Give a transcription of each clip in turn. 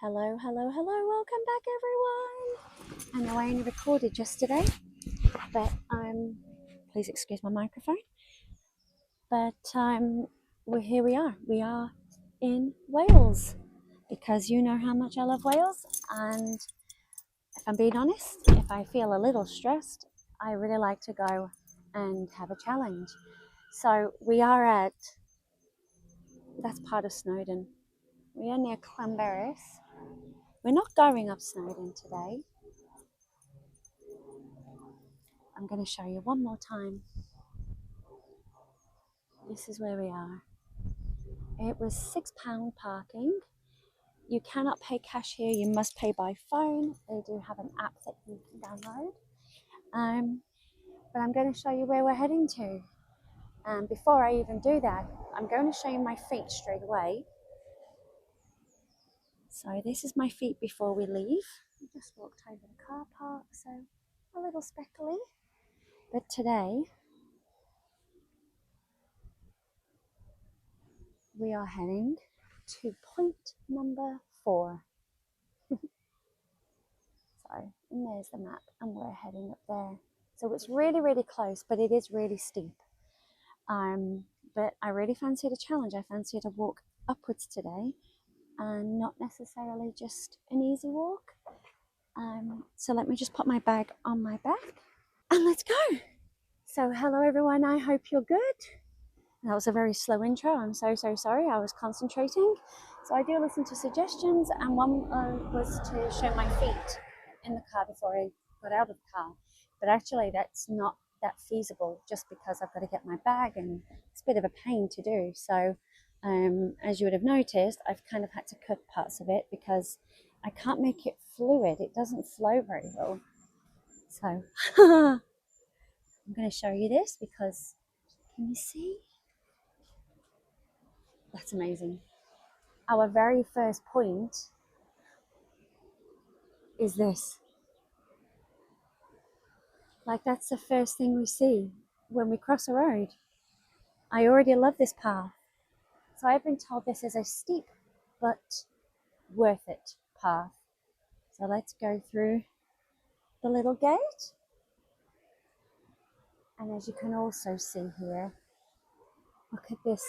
Hello, hello, hello, welcome back everyone. I know I only recorded yesterday, but please excuse my microphone. But here we are. We are in Wales because you know how much I love Wales, and if I'm being honest, if I feel a little stressed, I really like to go and have a challenge. So we are at, that's part of Snowdon. We are near Clonberis. We're not going up Snowdon today. I'm going to show you one more time. This is where we are. It was £6 parking. You cannot pay cash here, you must pay by phone. They do have an app that you can download. But I'm going to show you where we're heading to. And before I even do that, I'm going to show you my feet straight away. So this is my feet before we leave. We just walked over the car park, so a little speckly. But today, we are heading to point number 4. So, and there's the map, and we're heading up there. So it's really, really close, but it is really steep. But I really fancied a challenge. I fancied a walk upwards today, and not necessarily just an easy walk. So let me just put my bag on my back, and let's go. So hello everyone, I hope you're good. That was a very slow intro. I'm so sorry. I was concentrating. So I do listen to suggestions, and one was to show my feet in the car before I got out of the car. But actually that's not that feasible, just because I've got to get my bag and it's a bit of a pain to do. So as you would have noticed, I've kind of had to cut parts of it because I can't make it fluid. It doesn't flow very well. So I'm going to show you this because, can you see? That's amazing. Our very first point is this. Like, that's the first thing we see when we cross a road. I already love this path. So I've been told this is a steep but worth it path. So let's go through the little gate. And as you can also see here, look at this.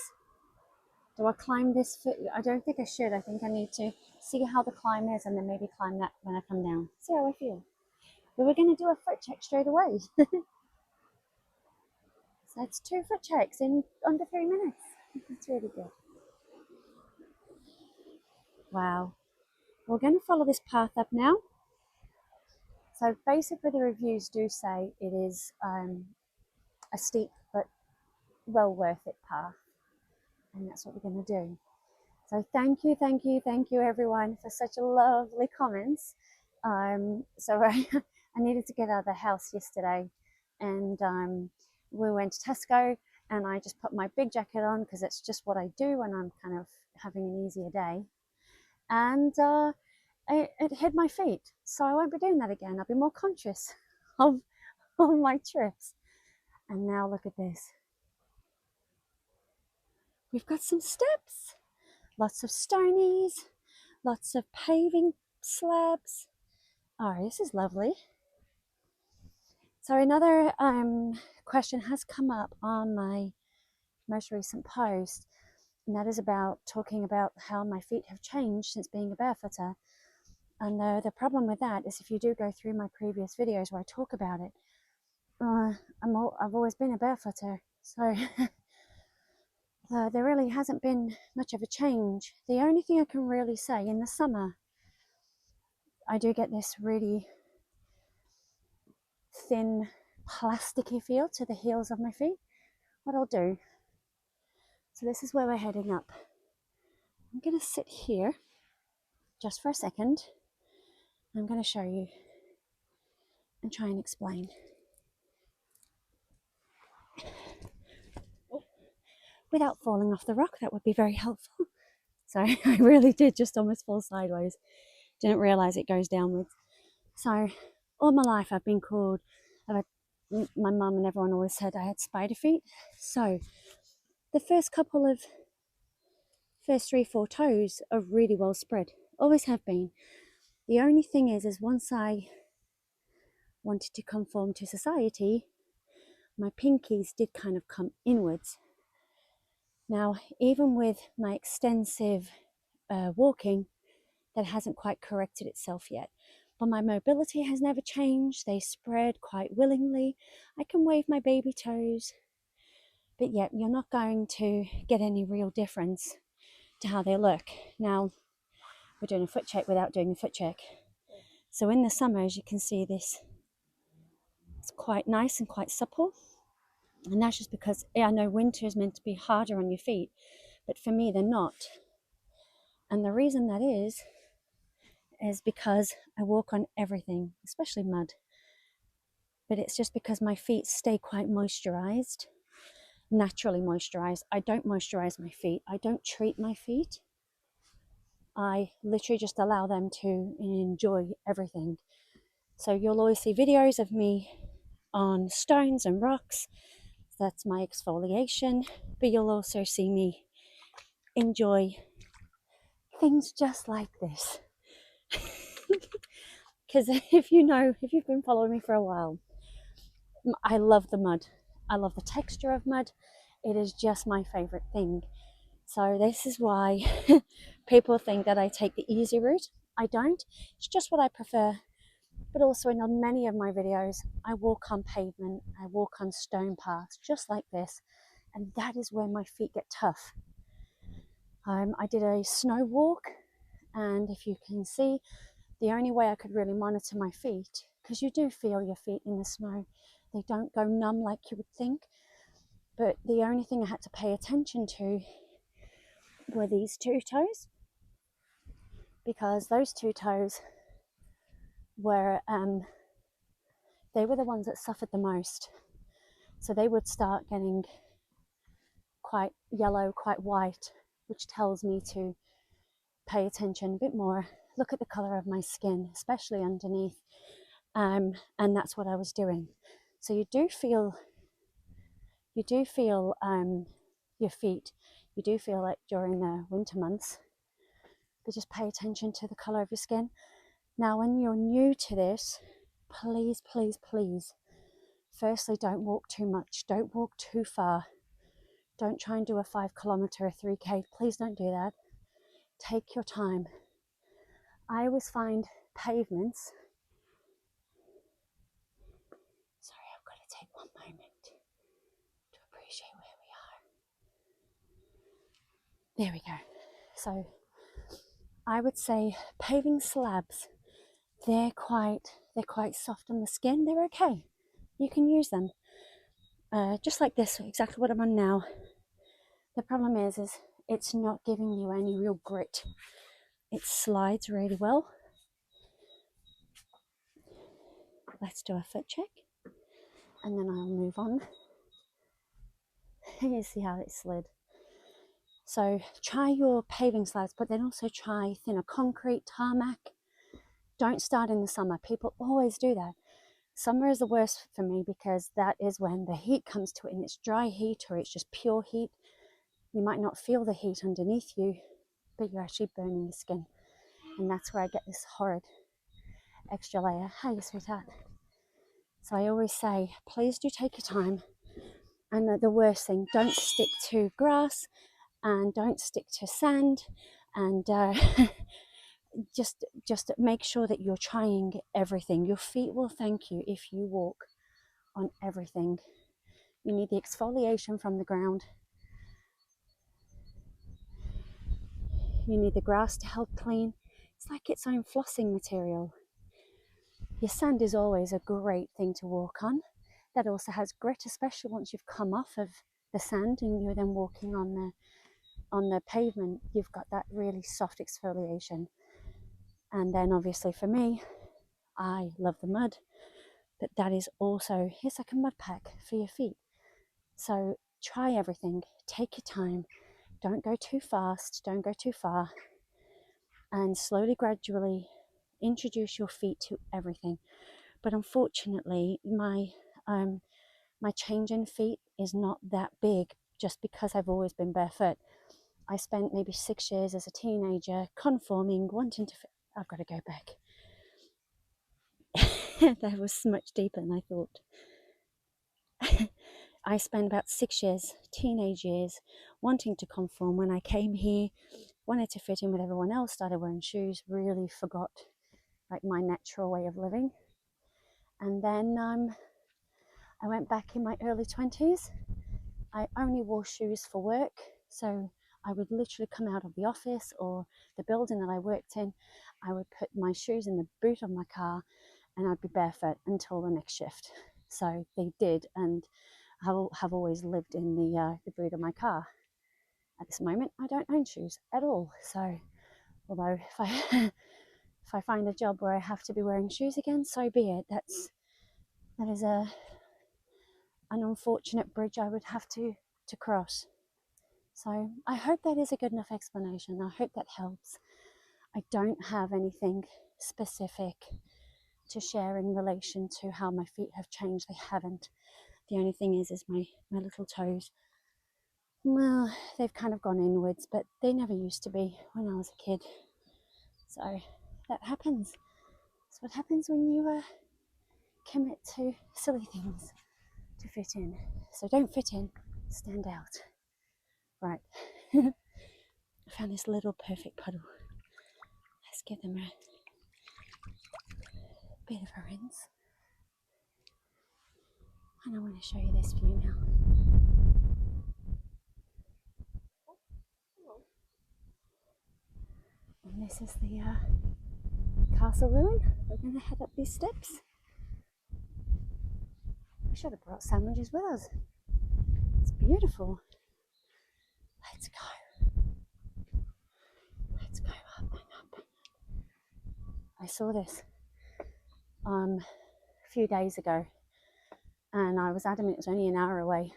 Do I climb this foot? I don't think I should. I think I need to see how the climb is and then maybe climb that when I come down. See how I feel. But we're going to do a foot check straight away. So that's 2 foot checks in under 3 minutes. That's really good. Wow. We're going to follow this path up now. So basically the reviews do say it is a steep but well worth it path. And that's what we're going to do. So thank you everyone for such lovely comments. So I needed to get out of the house yesterday, and we went to Tesco, and I just put my big jacket on because it's just what I do when I'm kind of having an easier day. And it hit my feet, so I won't be doing that again. I'll be more conscious of my trips. And now look at this. We've got some steps. Lots of stonies, lots of paving slabs. Oh, this is lovely. So another question has come up on my most recent post, and that is about talking about how my feet have changed since being a barefooter. And the problem with that is, if you do go through my previous videos where I talk about it, I've always been a barefooter, so there really hasn't been much of a change. The only thing I can really say, in the summer, I do get this really thin, plasticky feel to the heels of my feet. What I'll do, so this is where we're heading up. I'm going to sit here just for a second. I'm going to show you and try and explain. Without falling off the rock, that would be very helpful. So I really did just almost fall sideways. Didn't realize it goes downwards. So all my life I've been called, my mum and everyone always said I had spider feet. So the first 3-4 toes are really well spread, always have been. The only thing is once I wanted to conform to society, my pinkies did kind of come inwards. Now, even with my extensive walking, that hasn't quite corrected itself yet. But my mobility has never changed. They spread quite willingly. I can wave my baby toes. But yet, you're not going to get any real difference to how they look. Now, we're doing a foot check without doing a foot check. So in the summer, as you can see, this is quite nice and quite supple. And that's just because I know winter is meant to be harder on your feet, but for me, they're not. And the reason that is because I walk on everything, especially mud. But it's just because my feet stay quite moisturized, naturally moisturized. I don't moisturize my feet. I don't treat my feet. I literally just allow them to enjoy everything. So you'll always see videos of me on stones and rocks. That's my exfoliation. But you'll also see me enjoy things just like this. Because if you've been following me for a while, I love the mud. I love the texture of mud. It is just my favorite thing. So this is why people think that I take the easy route. I don't. It's just what I prefer. But also in many of my videos, I walk on pavement. I walk on stone paths, just like this. And that is where my feet get tough. I did a snow walk, and if you can see, the only way I could really monitor my feet, because you do feel your feet in the snow, they don't go numb like you would think, but the only thing I had to pay attention to were these two toes, because those two toes were they were the ones that suffered the most. So they would start getting quite yellow, quite white, which tells me to pay attention a bit more, look at the color of my skin, especially underneath, and that's what I was doing. So you do feel your feet. You do feel it during the winter months, but just pay attention to the color of your skin. Now, when you're new to this, please, please, please, firstly, don't walk too much. Don't walk too far. Don't try and do a 5 kilometer or 3K. Please don't do that. Take your time. I always find pavements. Sorry, I've got to take one moment to appreciate where we are. There we go. So I would say paving slabs, they're quite soft on the skin. They're okay. You can use them. Just like this, exactly what I'm on now. The problem is it's not giving you any real grit. It slides really well. Let's do a foot check, and then I'll move on. You see how it slid. So try your paving slabs, but then also try thinner concrete, tarmac. Don't start in the summer. People always do that. Summer is the worst for me because that is when the heat comes to it, and it's dry heat or it's just pure heat. You might not feel the heat underneath you, but you're actually burning your skin. And that's where I get this horrid extra layer. Hey, sweetheart. So I always say, please do take your time. And the worst thing, don't stick to grass and don't stick to sand, and just make sure that you're trying everything. Your feet will thank you if you walk on everything. You need the exfoliation from the ground. You need the grass to help clean. It's like its own flossing material. Your sand is always a great thing to walk on. That also has grit, especially once you've come off of the sand and you're then walking on the pavement. You've got that really soft exfoliation. And then obviously for me, I love the mud, but that is also, it's like a mud pack for your feet. So try everything, take your time, don't go too fast, don't go too far, and slowly, gradually introduce your feet to everything. But unfortunately, my change in feet is not that big just because I've always been barefoot. I spent maybe 6 years as a teenager conforming, wanting to fit. I've got to go back. That was much deeper than I thought. I spent about 6 years, teenage years, wanting to conform. When I came here, wanted to fit in with everyone else, started wearing shoes, really forgot like my natural way of living. And then I went back in my early 20s. I only wore shoes for work. So I would literally come out of the office or the building that I worked in. I would put my shoes in the boot of my car and I'd be barefoot until the next shift. So they did, and I have always lived in the boot of my car. At this moment, I don't own shoes at all. So although if I if I find a job where I have to be wearing shoes again, so be it. That is an unfortunate bridge I would have to cross. So I hope that is a good enough explanation. I hope that helps. I don't have anything specific to share in relation to how my feet have changed. They haven't. The only thing is my little toes. Well, they've kind of gone inwards, but they never used to be when I was a kid. So that happens. That's what happens when you commit to silly things to fit in. So don't fit in, stand out. Right. I found this little perfect puddle. Let's give them a bit of a rinse. And I want to show you this view now. And this is the castle ruin. We're going to head up these steps. We should have brought sandwiches with us. It's beautiful. Let's go. Let's go up and up. I saw this a few days ago, and I was adamant it was only an hour away.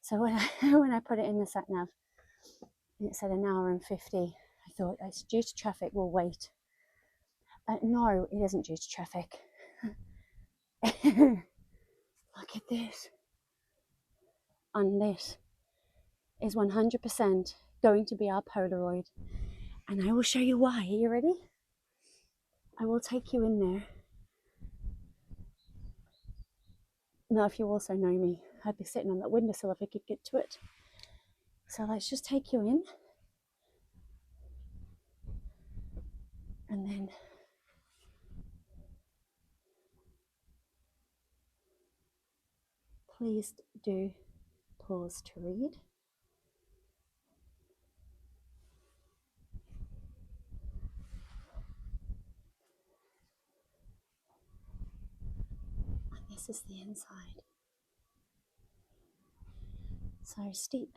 So when I put it in the sat nav, and it said an hour and 50, I thought it's due to traffic. We'll wait. No, it isn't due to traffic. Look at this. And this is 100% going to be our Polaroid. And I will show you why. Are you ready? I will take you in there. Now, if you also know me, I'd be sitting on that windowsill if I could get to it. So let's just take you in. And then please do pause to read. And this is the inside. So steep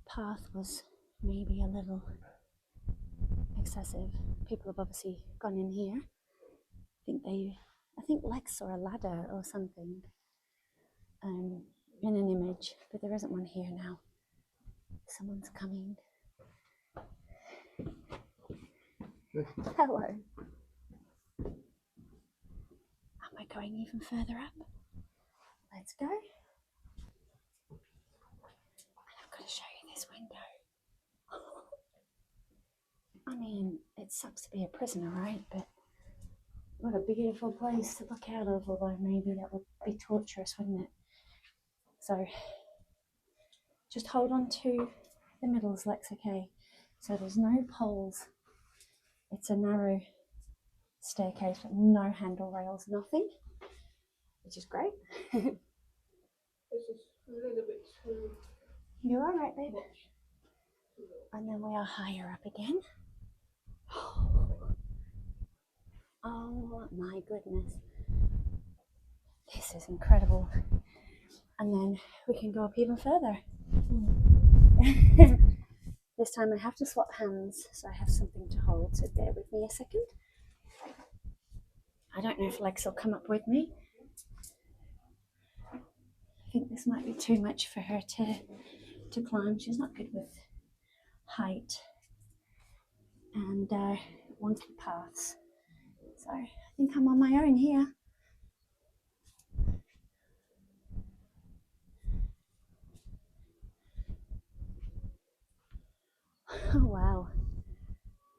path was maybe a little excessive. People have obviously gone in here. I think Lex saw a ladder or something in an image, but there isn't one here now. Someone's coming. Hello. Am I going even further up? Let's go. And I've got to show you this window. I mean, it sucks to be a prisoner, right? But what a beautiful place to look out of, although maybe that would be torturous, wouldn't it? So just hold on to the middles, Lex, okay? So there's no poles. It's a narrow staircase with no handle rails, nothing, which is great. This is a little bit too You're all right, babe. much. And then we are higher up again. Oh my goodness. This is incredible. And then we can go up even further. This time I have to swap hands, so I have something to hold, so bear with me a second. I don't know if Lex will come up with me. I think this might be too much for her to climb. She's not good with height and wanted paths. So I think I'm on my own here. Oh wow.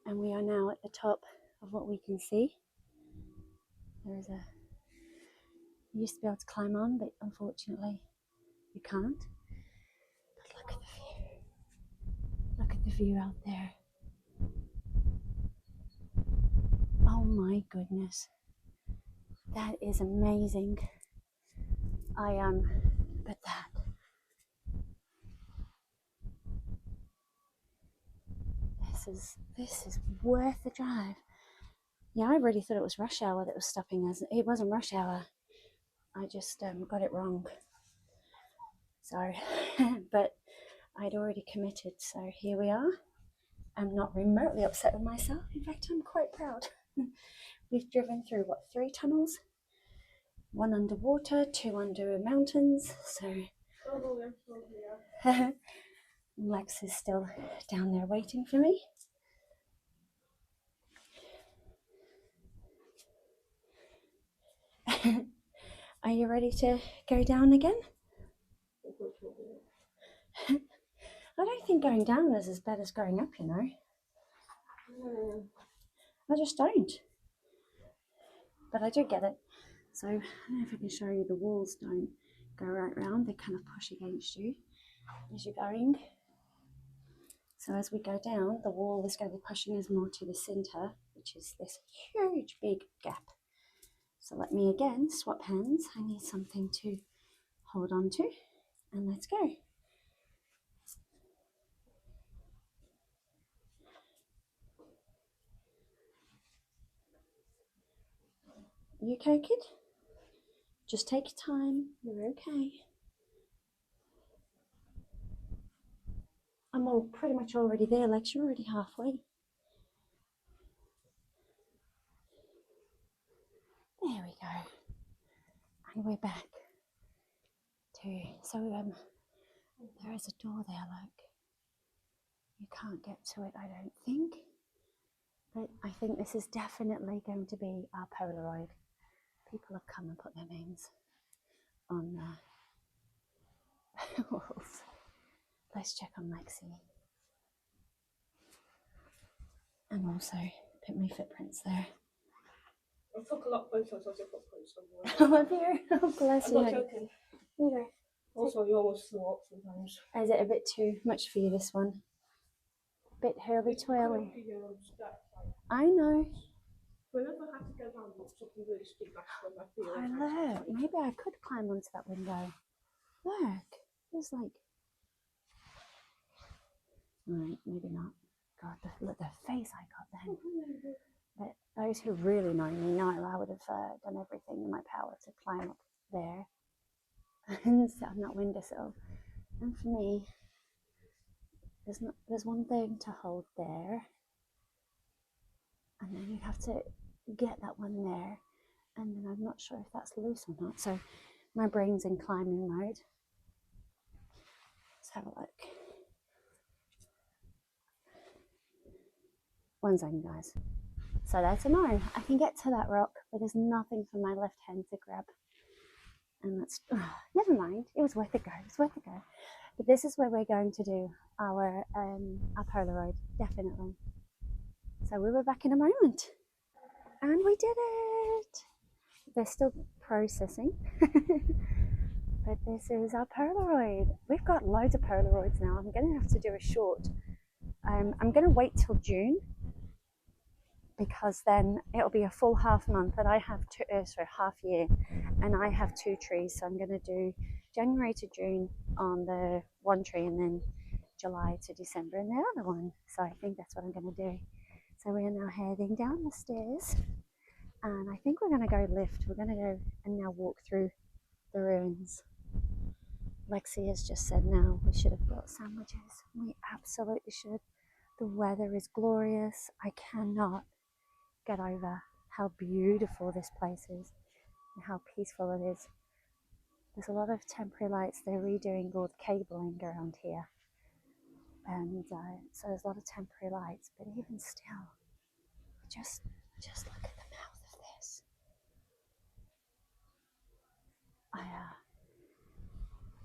And we are now at the top of what we can see. There's a, you used to be able to climb on, but unfortunately you can't. But look at the view. Look at the view out there. Oh my goodness. That is amazing. But this is worth the drive. Yeah, I really thought it was rush hour that was stopping us. It wasn't rush hour. I just got it wrong. Sorry. But I'd already committed, so here we are. I'm not remotely upset with myself. In fact, I'm quite proud. We've driven through, what, 3 tunnels? 1 underwater, 2 under mountains. So Lex is still down there waiting for me. Are you ready to go down again? I don't think going down is as bad as going up, you know. I just don't. But I do get it. So I don't know if I can show you, the walls don't go right round. They kind of push against you as you're going. So as we go down, the wall is going to be pushing us more to the centre, which is this huge big gap. So let me again swap hands. I need something to hold on to, and let's go. You okay, kid? Just take your time. You're okay. I'm all pretty much already there, Lex. You're already halfway. There we go. And we're back to, so there is a door there, look. You can't get to it, I don't think. But I think this is definitely going to be our Polaroid. People have come and put their names on the walls. Let's check on Lexi. And also put my footprints there. I took a lot of photos of your footprints. Oh, have you? Oh, bless you. I'm not joking. Here you go. Also, you almost flew up sometimes. Is it a bit too much for you, this one? Bit hurly-twirly. I know. Whenever I had to go down, something really steep, that's when I feel. Oh, look. Maybe I could climb onto that window. Look. There's like... Right, maybe not. God, look the face I got then. But those who really know me know I would have done everything in my power to climb up there and sit on that windowsill. And for me, there's one thing to hold there, and then you have to get that one there, and then I'm not sure if that's loose or not. So my brain's in climbing mode. Let's have a look. One second, guys. So that's a no. I can get to that rock, but there's nothing for my left hand to grab. And that's, never mind. It was worth a go. It was worth a go. But this is where we're going to do our Polaroid, definitely. So we'll be back in a moment. And we did it. They're still processing. But this is our Polaroid. We've got loads of Polaroids now. I'm going to have to do a short. I'm going to wait till June, because then it'll be a full half month, and I have half year, and I have 2 trees. So I'm going to do January to June on the one tree, and then July to December on the other one. So I think that's what I'm going to do. So we are now heading down the stairs, and I think we're going to go lift. We're going to go and now walk through the ruins. Lexi has just said now we should have brought sandwiches. We absolutely should. The weather is glorious. I cannot get over how beautiful this place is and how peaceful it is. There's a lot of temporary lights. They're redoing all the cabling around here, and so there's a lot of temporary lights, but even still, just look at the mouth of this.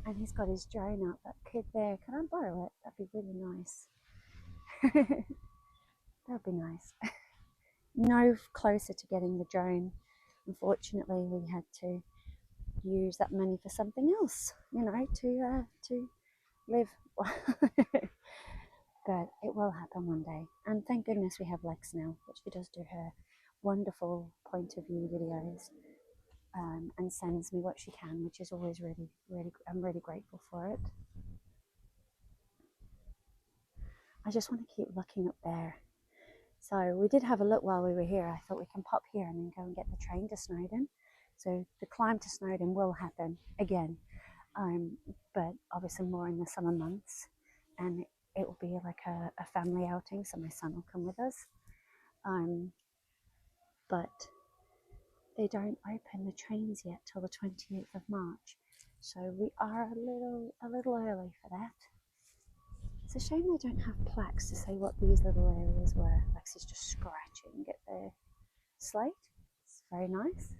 And he's got his drone out. That kid there, can I borrow it? That'd be really nice. That'd be nice. No closer to getting the drone. Unfortunately, we had to use that money for something else, to live. But it will happen one day. And thank goodness we have Lex now, which she does do her wonderful point of view videos, and sends me what she can, which is always really, really, I'm really grateful for it. I just want to keep looking up there. So we did have a look while we were here. I thought we can pop here and then go and get the train to Snowdon. So the climb to Snowdon will happen again, but obviously more in the summer months, and it will be like a family outing, so my son will come with us. But they don't open the trains yet till the 28th of March, so we are a little early for that. It's a shame they don't have plaques to say what these little areas were. Lexi's just scratching at the slate. It's very nice.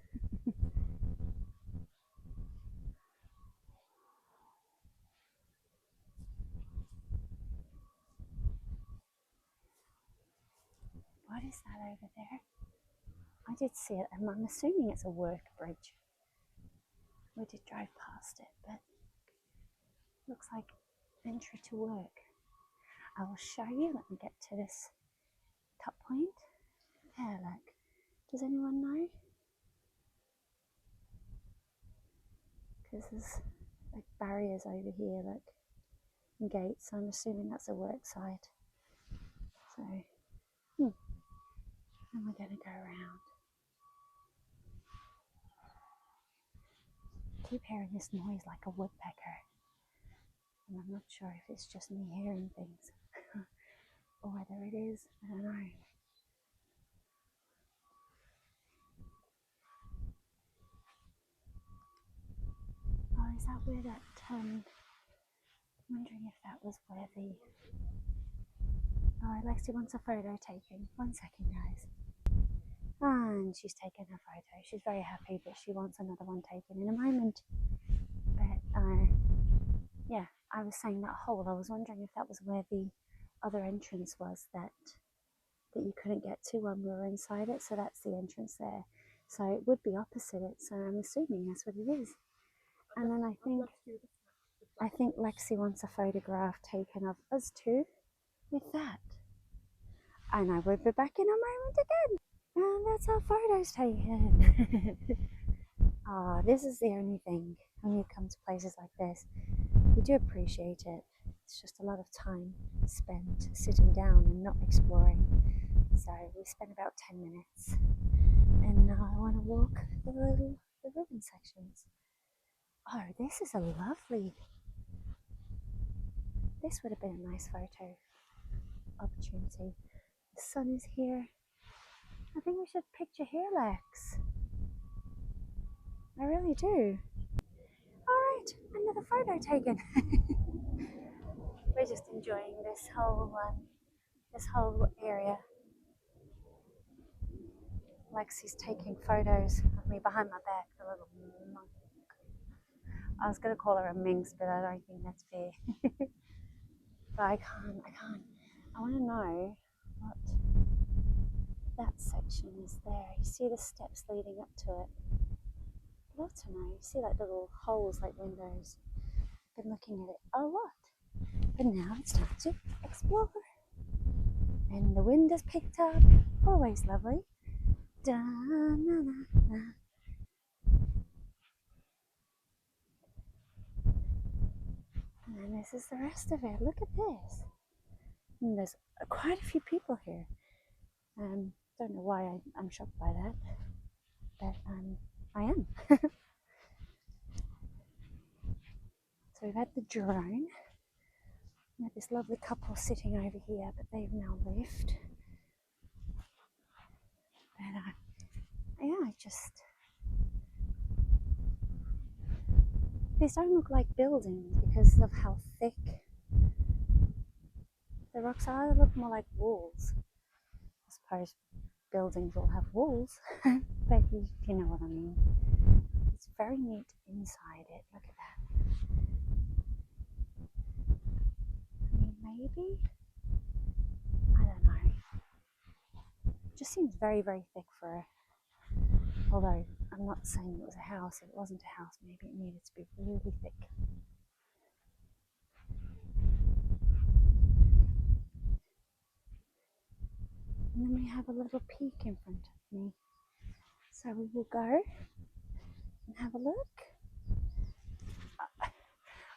What is that over there? I did see it, and I'm assuming it's a work bridge. We did drive past it, but it looks like entry to work. I will show you. Let me get to this top point. There, look. Does anyone know? Because there's like barriers over here, like gates. So I'm assuming that's a work site. So, and we're going to go around. I keep hearing this noise like a woodpecker, and I'm not sure if it's just me hearing things or whether it is. I don't know. Oh, is that where that? I'm wondering if that was where the. Oh, Alexi wants a photo taken. 1 second, guys. And she's taken her photo. She's very happy, but she wants another one taken in a moment. But yeah, I was saying that hole. I was wondering if that was where the other entrance was that you couldn't get to when we were inside it. So that's the entrance there. So it would be opposite it. So I'm assuming that's what it is. And then I think Lexi wants a photograph taken of us two with that. And I will be back in a moment again. And that's our photos taken. Ah, this is the only thing when you come to places like this. We do appreciate it. It's just a lot of time spent sitting down and not exploring. So we spent about 10 minutes. And now I want to walk the ribbon sections. Oh, this is a lovely. This would have been a nice photo opportunity. The sun is here. I think we should picture here, Lex. I really do. Alright, another photo taken. We're just enjoying this whole area. Lexi's taking photos of me behind my back, the little monk. I was going to call her a minx, but I don't think that's fair. But I can't. I want to know what that section is there. You see the steps leading up to it. I'd love to know. You see like little holes like windows. I've been looking at it a lot. But now it's time to explore. And the wind has picked up. Always lovely. Da, na, na, na. And then this is the rest of it. Look at this. And there's quite a few people here. Don't know why I'm shocked by that, but I am. So we've had the drone. We had this lovely couple sitting over here, but they've now left. But yeah, these don't look like buildings because of how thick the rocks are. They look more like walls. I suppose buildings will have walls, but you know what I mean. It's very neat inside it. Look at that. I mean, maybe just seems very, very thick for a, although I'm not saying it was a house. If it wasn't a house, maybe it needed to be really thick. And then we have a little peak in front of me. So we will go and have a look.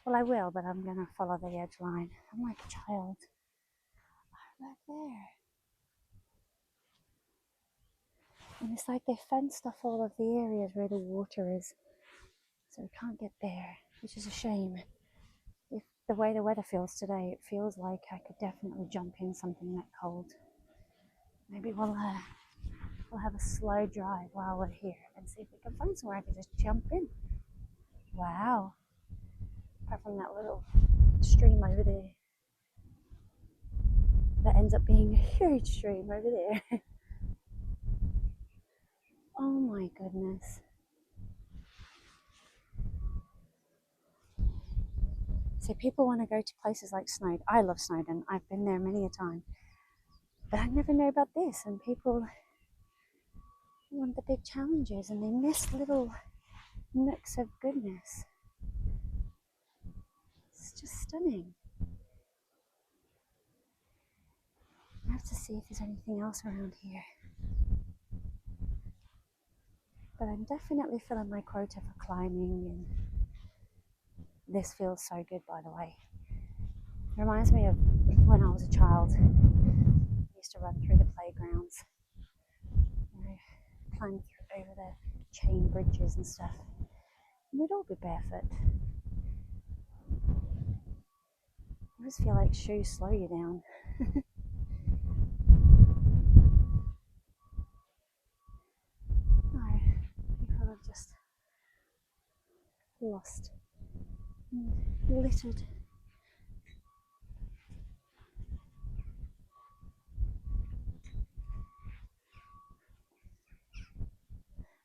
Well, I will, but I'm going to follow the edge line. I'm like a child. Oh, right there. And it's like they fenced off all of the areas where the water is. So we can't get there, which is a shame. If the way the weather feels today, it feels like I could definitely jump in something that cold. Maybe we'll have a slow drive while we're here and see if we can find somewhere I can just jump in. Wow. Apart from that little stream over there. That ends up being a huge stream over there. Oh my goodness. So people want to go to places like Snowdon. I love Snowdon. I've been there many a time. But I never know about this. And people want the big challenges and they miss little nooks of goodness. It's just stunning. I have to see if there's anything else around here. But I'm definitely feeling my quota for climbing, and this feels so good, by the way. It reminds me of when I was a child. I used to run through the playgrounds, climb over the chain bridges and stuff. And we'd all be barefoot. I just feel like shoes slow you down. No, people have just lost and littered.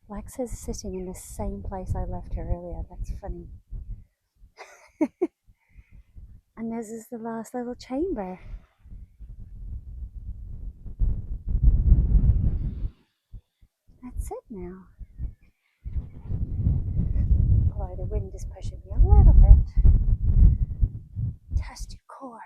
Lex is sitting in the same place I left her earlier. That's funny. And this is the last little chamber. That's it now. Although the wind is pushing me a little bit. Test your core.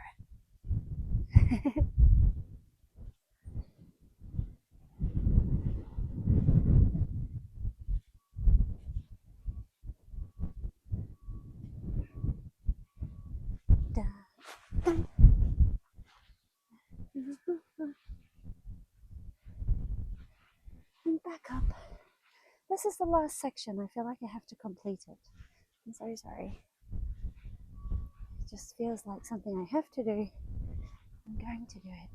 And back up. This is the last section. I feel like I have to complete it. I'm so sorry. It just feels like something I have to do. I'm going to do it.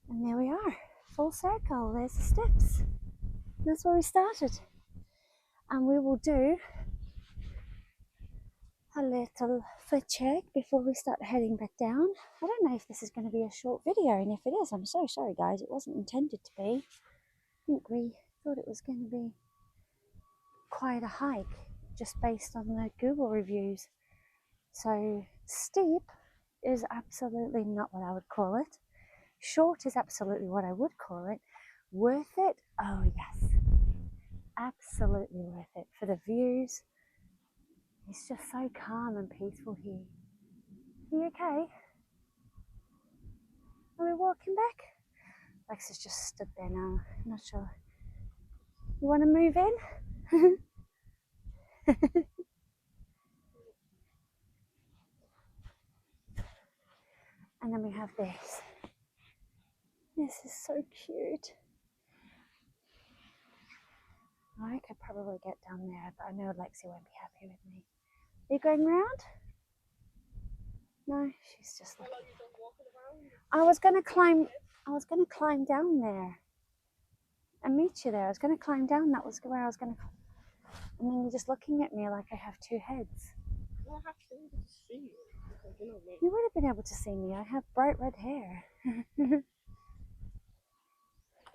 And there we are. Full circle. There's the steps. That's where we started. And we will do a little foot check before we start heading back down. I don't know if this is going to be a short video, and if it is, I'm so sorry guys, it wasn't intended to be. I think we thought it was going to be quite a hike just based on the Google reviews. So steep is absolutely not what I would call it. Short is absolutely what I would call it. Worth it? Oh yes, absolutely worth it for the views. It's just so calm and peaceful here. Are you okay? Are we walking back? Lex has just stood there now. I'm not sure. You want to move in? And then we have this. This is so cute. I could probably get down there, but I know Lexi won't be happy with me. Are you going round? No, she's just looking. I was gonna climb down there and meet you there. I was gonna climb down. That was where I was gonna. And then you're just looking at me like I have two heads. Well, I have to be able to see you. Because, you know, You would have been able to see me. I have bright red hair.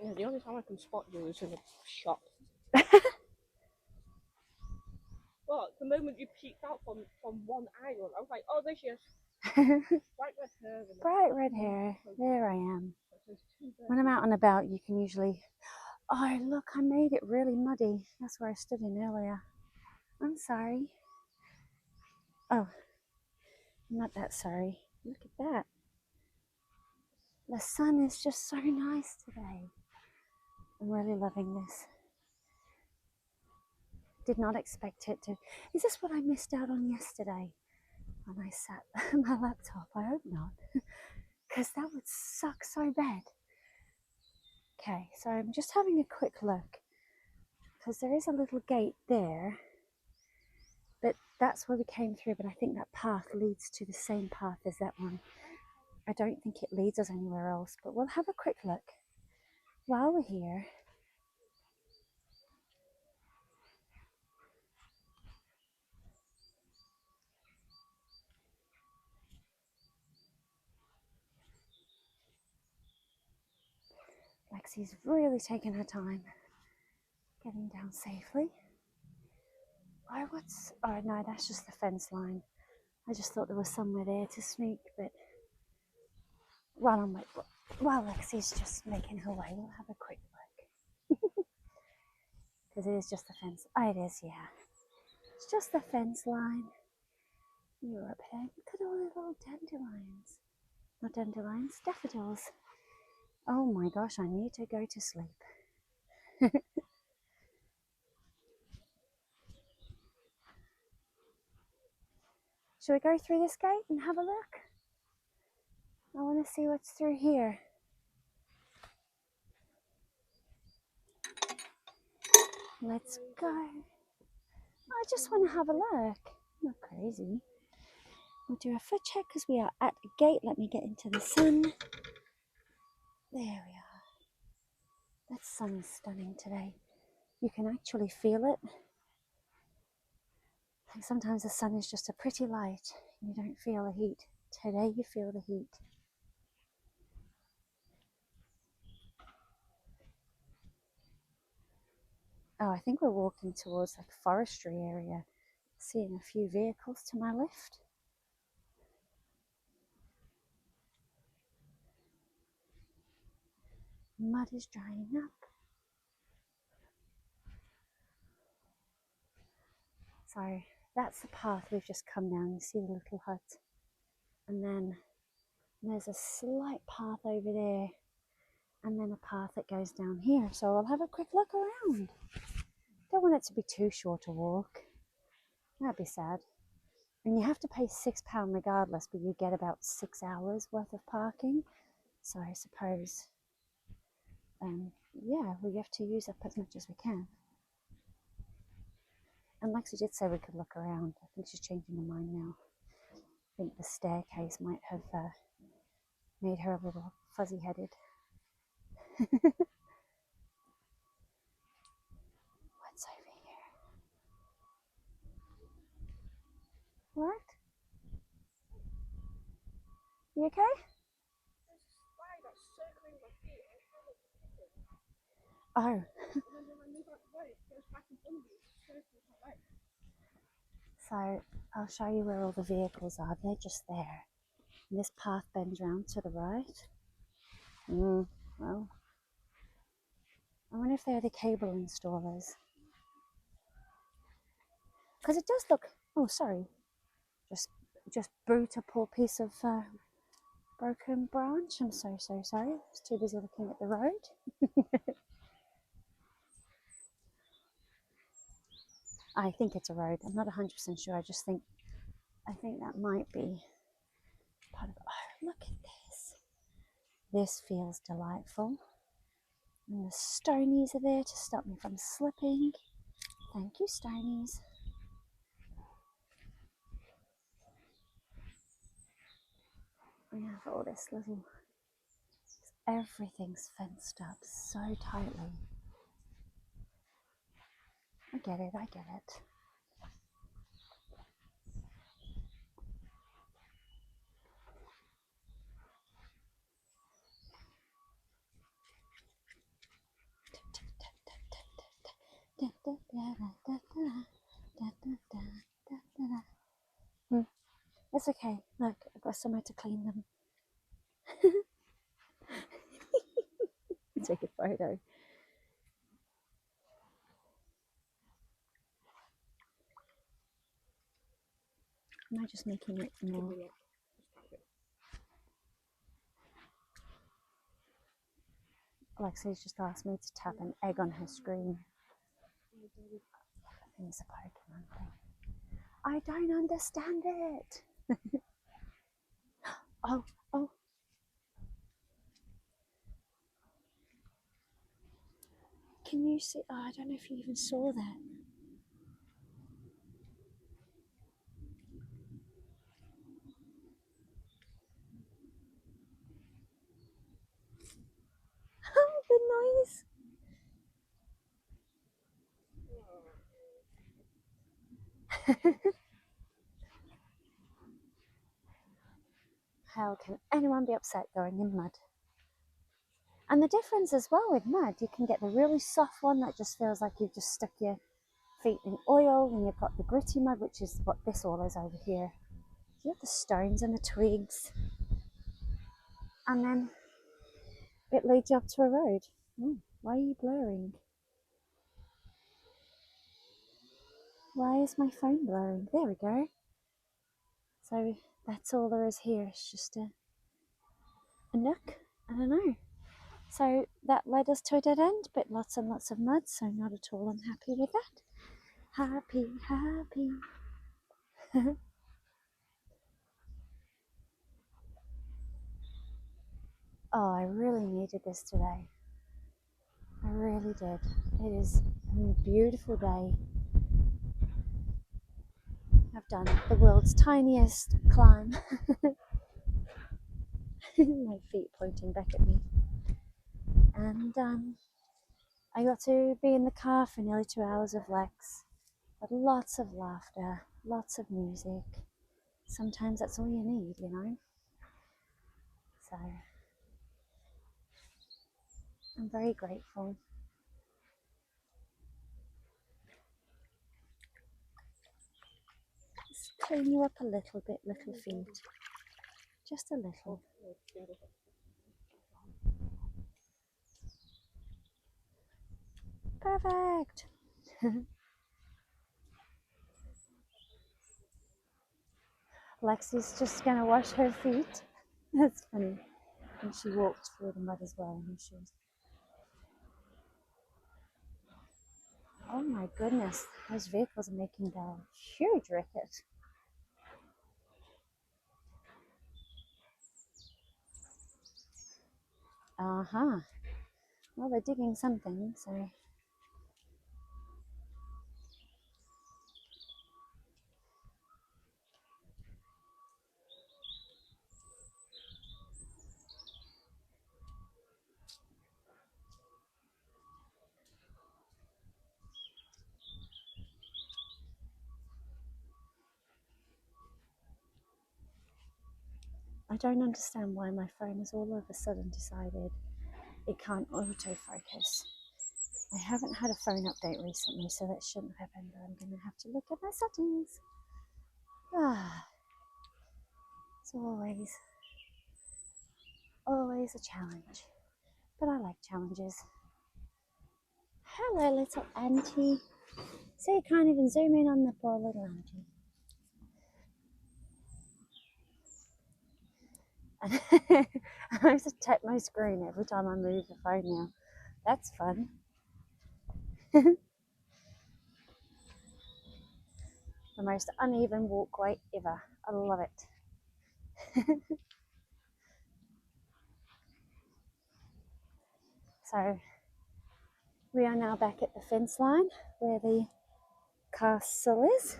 yeah, the only time I can spot you is in a shop. Well, the moment you peeked out from one angle, I was like, oh, there she is. Bright red hair. Bright red hair. There I am. When I'm out and about, you can usually... Oh, look, I made it really muddy. That's where I stood in earlier. I'm sorry. Oh, I'm not that sorry. Look at that. The sun is just so nice today. I'm really loving this. Did not expect it to. Is this what I missed out on yesterday when I sat at my laptop? I hope not, because that would suck so bad. Okay, so I'm just having a quick look, because there is a little gate there, but that's where we came through, but I think that path leads to the same path as that one. I don't think it leads us anywhere else, but we'll have a quick look while we're here. Lexi's really taking her time getting down safely. Oh, oh no, that's just the fence line. I just thought there was somewhere there to sneak, but while Lexi's just making her way, we'll have a quick look. Because it is just the fence. Oh, it is, yeah. It's just the fence line. You're up there. Look at all the little dandelions. Not dandelions, daffodils. Oh my gosh, I need to go to sleep. Shall we go through this gate and have a look? I want to see what's through here. Let's go. I just want to have a look. Not crazy. We'll do a foot check because we are at a gate. Let me get into the sun. There we are. That sun is stunning today. You can actually feel it. Like sometimes the sun is just a pretty light and you don't feel the heat. Today you feel the heat. Oh, I think we're walking towards like forestry area. Seeing a few vehicles to my left. Mud is drying up. So that's the path we've just come down. You see the little hut. And then there's a slight path over there. And then a path that goes down here. So I'll have a quick look around. Don't want it to be too short a walk. That'd be sad. And you have to pay £6 regardless, but you get about 6 hours worth of parking. So I suppose, yeah, we have to use up as much as we can. And Lexi did say we could look around. I think she's changing her mind now. I think the staircase might have made her a little fuzzy-headed. What's over here? What? You okay? There's a spider circling my feet. Oh. And then when I move out the way, it goes back in front of me. It circles my leg. So I'll show you where all the vehicles are. They're just there. And this path bends round to the right. Well, I wonder if they're the cable installers. Because it does look... Oh, sorry. Just brute a poor piece of broken branch. I'm so sorry. I was too busy looking at the road. I think it's a road. I'm not 100% sure. I think that might be part of... Oh, look at this. This feels delightful. And the stonies are there to stop me from slipping. Thank you, stonies. We have all this little... Everything's fenced up so tightly. I get it. That's okay. Look, I've got somewhere to clean them. Take a photo. Am I just making it more? Alexia's just asked me to tap an egg on her screen. I think it's a Pokemon thing. I don't understand it. Oh. Can you see? Oh, I don't know if you even saw that. The noise. How can anyone be upset going in mud? And the difference as well with mud, you can get the really soft one that just feels like you've just stuck your feet in oil, and you've got the gritty mud, which is what this all is over here. You have the stones and the twigs, and then it leads you up to a road. Oh, why are you blurring? Why is my phone blurring? There we go. So that's all there is here. It's just a nook. I don't know. So that led us to a dead end, but lots and lots of mud, so not at all unhappy with that. Happy. Oh, I really needed this today. I really did. It is a beautiful day. I've done the world's tiniest climb. My feet pointing back at me. And I got to be in the car for nearly 2 hours with Lex. But lots of laughter, lots of music. Sometimes that's all you need, you know. So I'm very grateful. Just clean you up a little bit, little feet. Just a little. Perfect. Lexi's just going to wash her feet. That's funny. And she walked through the mud as well in her shoes. Oh my goodness, those vehicles are making a huge racket. Uh-huh. Well, they're digging something, so... I don't understand why my phone has all of a sudden decided it can't autofocus. I haven't had a phone update recently, so that shouldn't have happened, but I'm going to have to look at my settings. It's always a challenge, but I like challenges. Hello, little auntie. So you can't even zoom in on the poor little auntie. I have to tap my screen every time I move the phone now. That's fun. The most uneven walkway ever. I love it. So we are now back at the fence line where the castle is.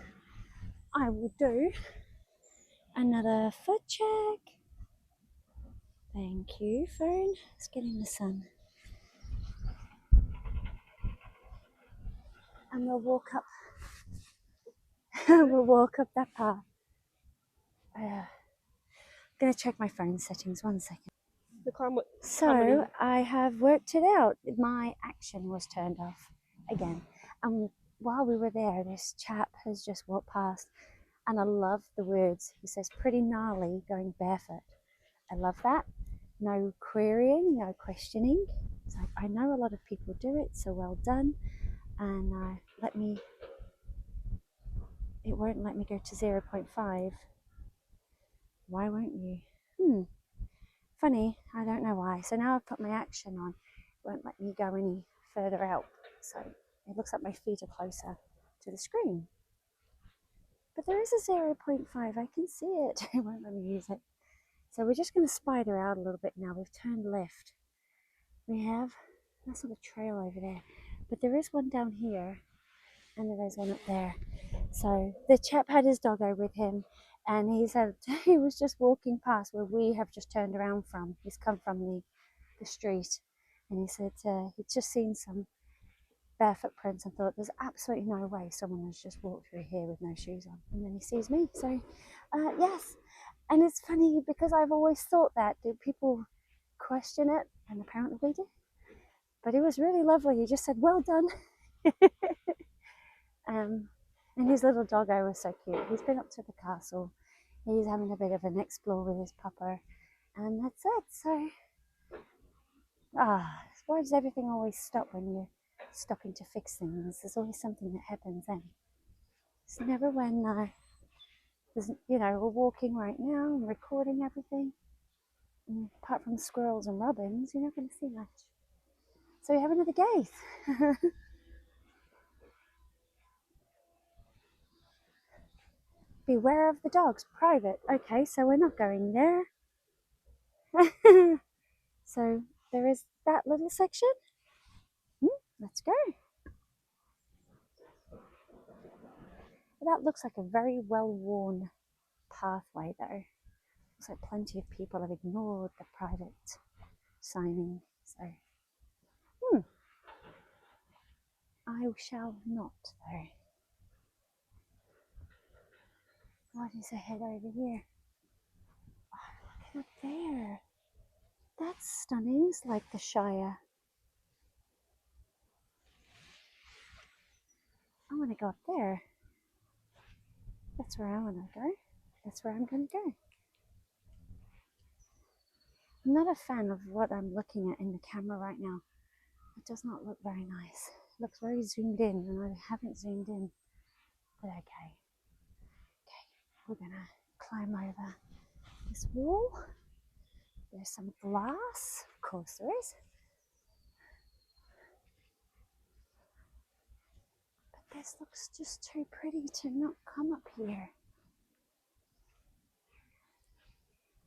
I will do another foot check. Thank you, phone. Let's get in the sun. And we'll walk up. We'll walk up that path. I'm gonna check my phone settings. 1 second. So I have worked it out. My action was turned off again. And while we were there, this chap has just walked past. And I love the words. He says, pretty gnarly going barefoot. I love that. No querying, no questioning. It's like, I know a lot of people do it, so well done. And it won't let me go to 0.5. Why won't you? Funny, I don't know why. So now I've put my action on. It won't let me go any further out. So it looks like my feet are closer to the screen. But there is a 0.5, I can see it. It won't let me use it. So we're just going to spider out a little bit now. We've turned left. That's not a trail over there. But there is one down here, and there is one up there. So the chap had his doggo with him, and he said he was just walking past where we have just turned around from. He's come from the street, and he said he'd just seen some barefoot prints and thought there's absolutely no way someone has just walked through here with no shoes on. And then he sees me. So yes. And it's funny because I've always thought that. Do people question it? And apparently they do. But it was really lovely. He just said, well done. And his little doggo was so cute. He's been up to the castle. He's having a bit of an explore with his pupper. And that's it. So, why does everything always stop when you're stopping to fix things? There's always something that happens then. It's never when, we're walking right now and recording everything. And apart from squirrels and robins, you're not going to see much. So we have another gate. Beware of the dogs, private. Okay, so we're not going there. So there is that little section. Let's go. That looks like a very well-worn pathway though. Looks like plenty of people have ignored the private signing. So, I shall not though. What is ahead over here? Oh, look up there. That's stunning. It's like the Shire. I want to go up there. That's where I want to go. That's where I'm going to go. I'm not a fan of what I'm looking at in the camera right now. It does not look very nice. It looks very zoomed in, and I haven't zoomed in. But okay. We're gonna climb over this wall. There's some glass. Of course there is. But this looks just too pretty to not come up here.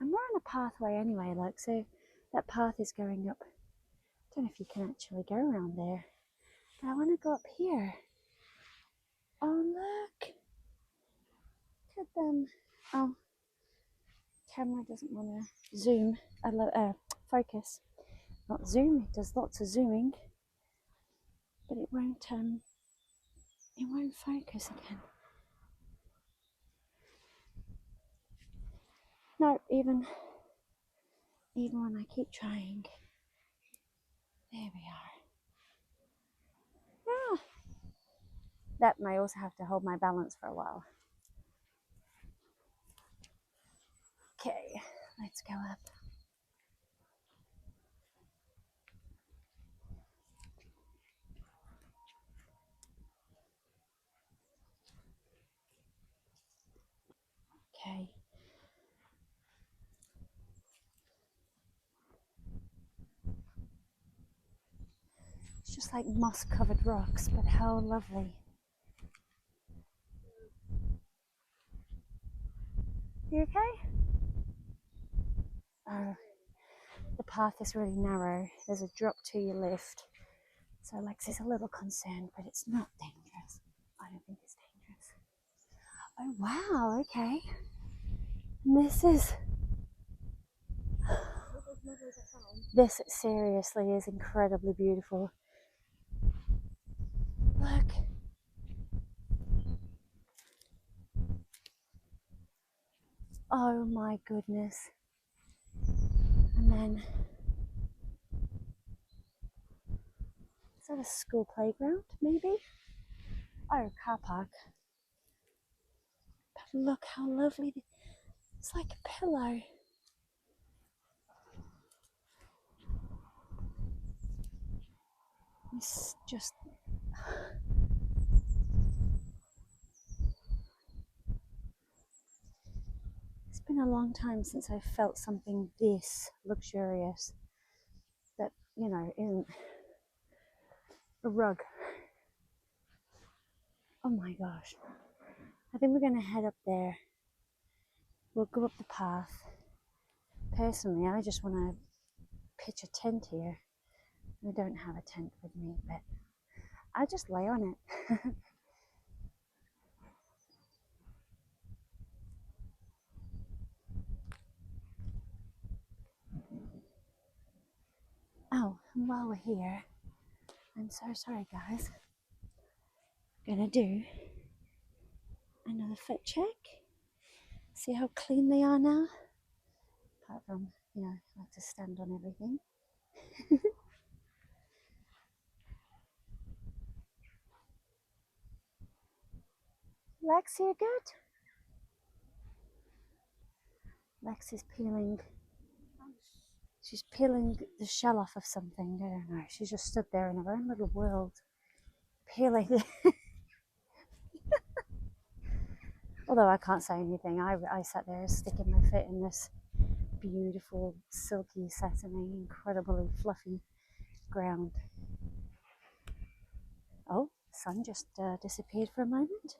And we're on a pathway anyway, like, so that path is going up. I don't know if you can actually go around there. But I want to go up here. Oh, look. Look at them. Oh, camera doesn't want to zoom. Focus. Not zoom. It does lots of zooming, but it won't focus again. No, even when I keep trying. There we are. That may also have to hold my balance for a while. Okay, let's go up. Okay. It's just like moss-covered rocks, but how lovely. You okay? Oh, the path is really narrow. There's a drop to your left. So Lexi's a little concerned, but it's not dangerous. I don't think it's dangerous. Oh, wow, okay. And this seriously is incredibly beautiful. Look. Oh my goodness. And then, is that a school playground maybe? Oh, car park. look how lovely. It's like a pillow. It's just... It's been a long time since I've felt something this luxurious that, you know, isn't a rug. Oh my gosh. I think we're going to head up there. We'll go up the path. Personally, I just want to pitch a tent here. I don't have a tent with me, but I just lay on it. Oh, and while we're here, I'm so sorry guys. Gonna do another foot check. See how clean they are now? Apart from, you know, I like to stand on everything. Lex, you good? Lex is peeling. She's peeling the shell off of something. I don't know. She's just stood there in her own little world, peeling. Although I can't say anything. I sat there sticking my foot in this beautiful, silky, satiny, incredibly fluffy ground. Oh, the sun just disappeared for a moment.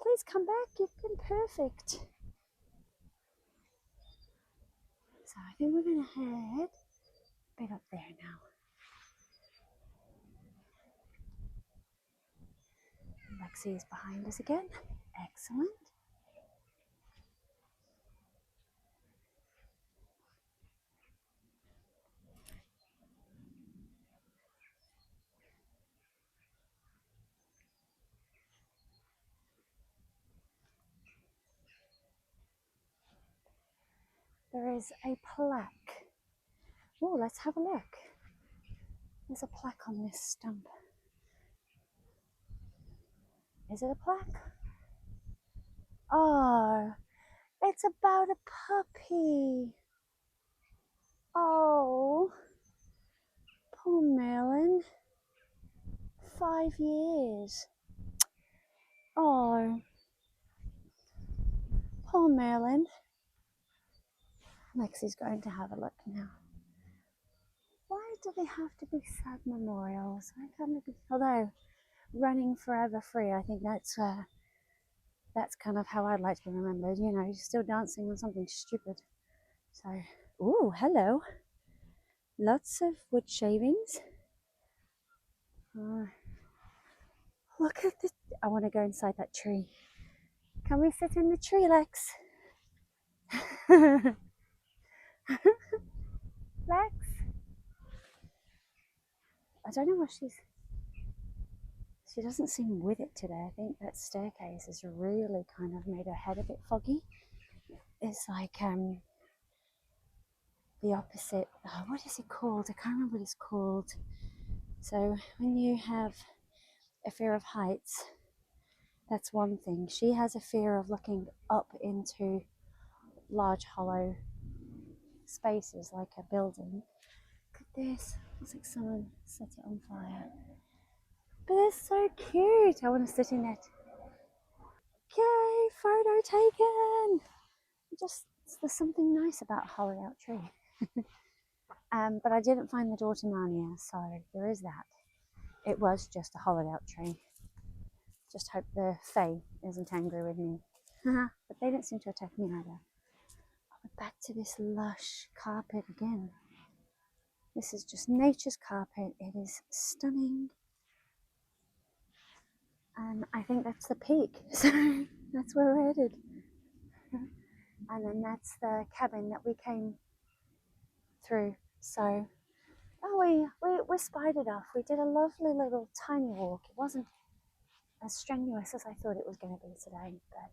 Please come back. You've been perfect. So I think we're going to head a bit up there now. Lexi is behind us again. Excellent. There is a plaque. Oh, let's have a look. There's a plaque on this stump. Is it a plaque? Oh, it's about a puppy. Oh, poor Merlin. 5 years. Oh, poor Merlin. Lexi's going to have a look now. Why do they have to be sad memorials? I kind of, although running forever free, I think that's kind of how I'd like to be remembered. You know, still dancing on something stupid. So, ooh, hello. Lots of wood shavings. Look at this. I want to go inside that tree. Can we sit in the tree, Lex? Lex? I don't know what she doesn't seem with it today. I think that staircase has really kind of made her head a bit foggy. It's like the opposite. Oh, what is it called? I can't remember what it's called. So when you have a fear of heights, that's one thing. She has a fear of looking up into large hollow spaces like a building. Look at this. Looks like someone set it on fire. But it's so cute. I want to sit in it. Okay, photo taken. Just there's something nice about a hollowed out tree. But I didn't find the door to Narnia, so there is that. It was just a hollowed out tree. Just hope the Fae isn't angry with me. But they didn't seem to attack me either. But back to this lush carpet again. This is just nature's carpet. It is stunning. And I think that's the peak. So that's where we're headed. And then that's the cabin that we came through. So, oh, we spied it off. We did a lovely little tiny walk. It wasn't as strenuous as I thought it was going to be today, but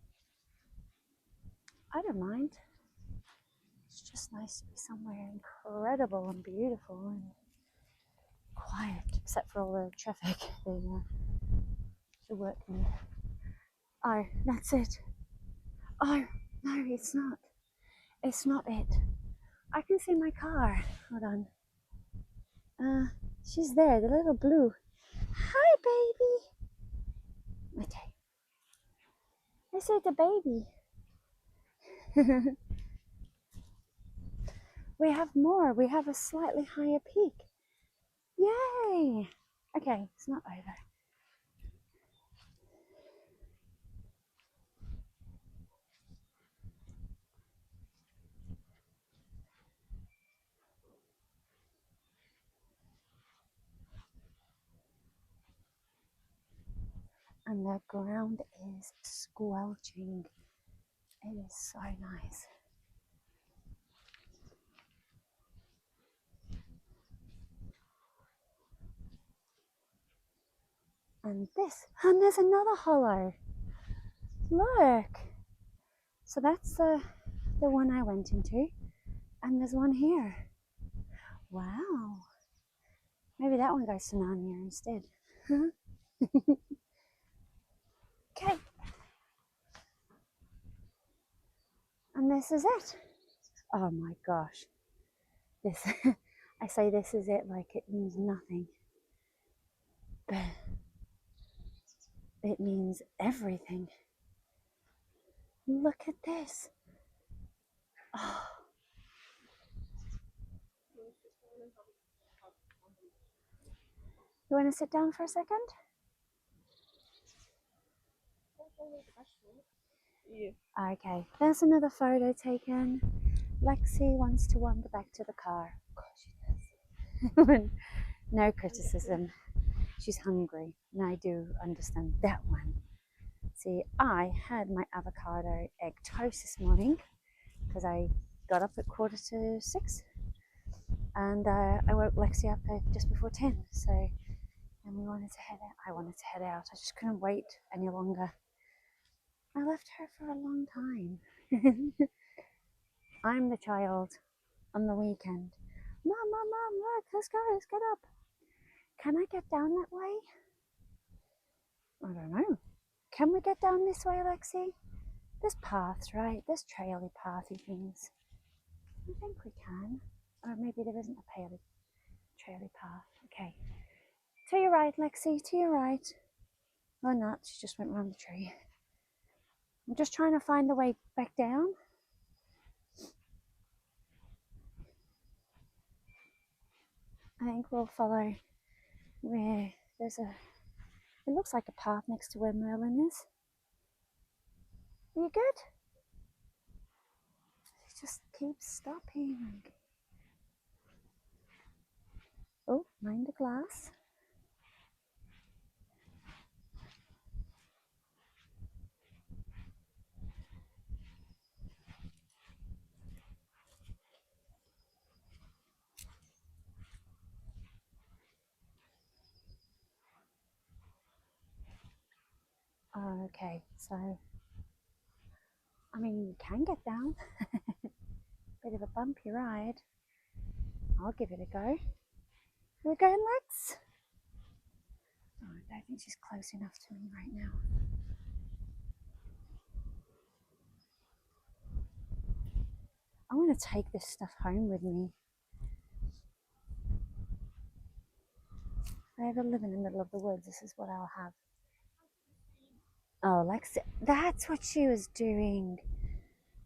I don't mind. It's just nice to be somewhere incredible and beautiful and quiet, except for all the traffic, the workmen. Oh, that's it. Oh, no, it's not. It's not it. I can see my car. Hold on. She's there, the little blue. Hi, baby. Okay. I see the baby. We have more. We have a slightly higher peak. Yay! Okay, it's not over. And the ground is squelching. It is so nice. And there's another hollow. Look. So that's the one I went into. And there's one here. Wow. Maybe that one goes to Narnia instead. Okay. And this is it. Oh my gosh. This I say this is it like it means nothing. But it means everything. Look at this. Oh. You want to sit down for a second? Yeah. Okay, there's another photo taken. Lexi wants to wander back to the car. Of course she does. No criticism. She's hungry, and I do understand that one. See, I had my avocado egg toast this morning because I got up at 6:15, and I woke Lexi up at just before 10. So, and we wanted to head out. I wanted to head out. I just couldn't wait any longer. I left her for a long time. I'm the child on the weekend. Mom, look, let's go, let's get up. Can I get down that way? I don't know. Can we get down this way, Lexi? There's paths, right? There's traily pathy things. I think we can. Or maybe there isn't a traily path. Okay. To your right, Lexi, to your right. Or not, she just went round the tree. I'm just trying to find the way back down. I think we'll follow where there's it looks like a path next to where Merlin is. Are you good? It just keeps stopping. Oh, mind the glass. Okay, so I mean you can get down. Bit of a bumpy ride. I'll give it a go. We're going, Lex? Oh, I don't think she's close enough to me right now. I want to take this stuff home with me. If I ever live in the middle of the woods, this is what I'll have. Oh, Lex, that's what she was doing.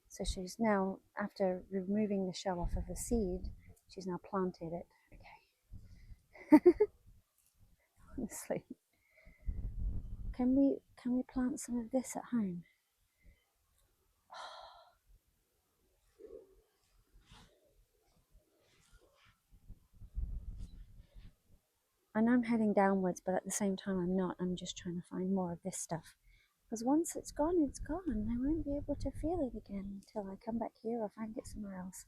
So she's now, after removing the shell off of the seed, she's now planted it. Okay. Honestly. Can we plant some of this at home? I know I'm heading downwards, but at the same time I'm not. I'm just trying to find more of this stuff. Because once it's gone, it's gone. I won't be able to feel it again until I come back here or find it somewhere else.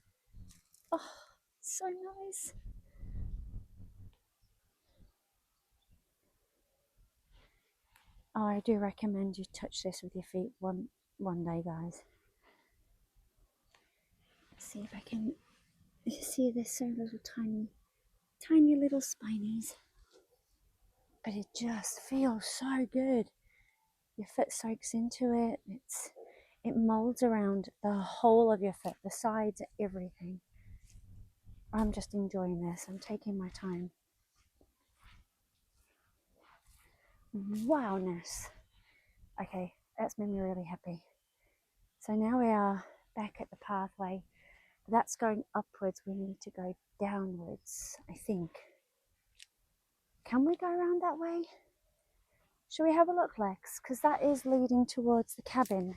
Oh, so nice. Oh, I do recommend you touch this with your feet one day, guys. Let's see if I can see this. So little tiny little spinies. But it just feels so good. Your foot soaks into it. It molds around the whole of your foot, the sides, everything. I'm just enjoying this. I'm taking my time. Wowness. Okay, that's made me really happy. So now we are back at the pathway. That's going upwards. We need to go downwards, I think. Can we go around that way? Should we have a look, Lex? Because that is leading towards the cabin.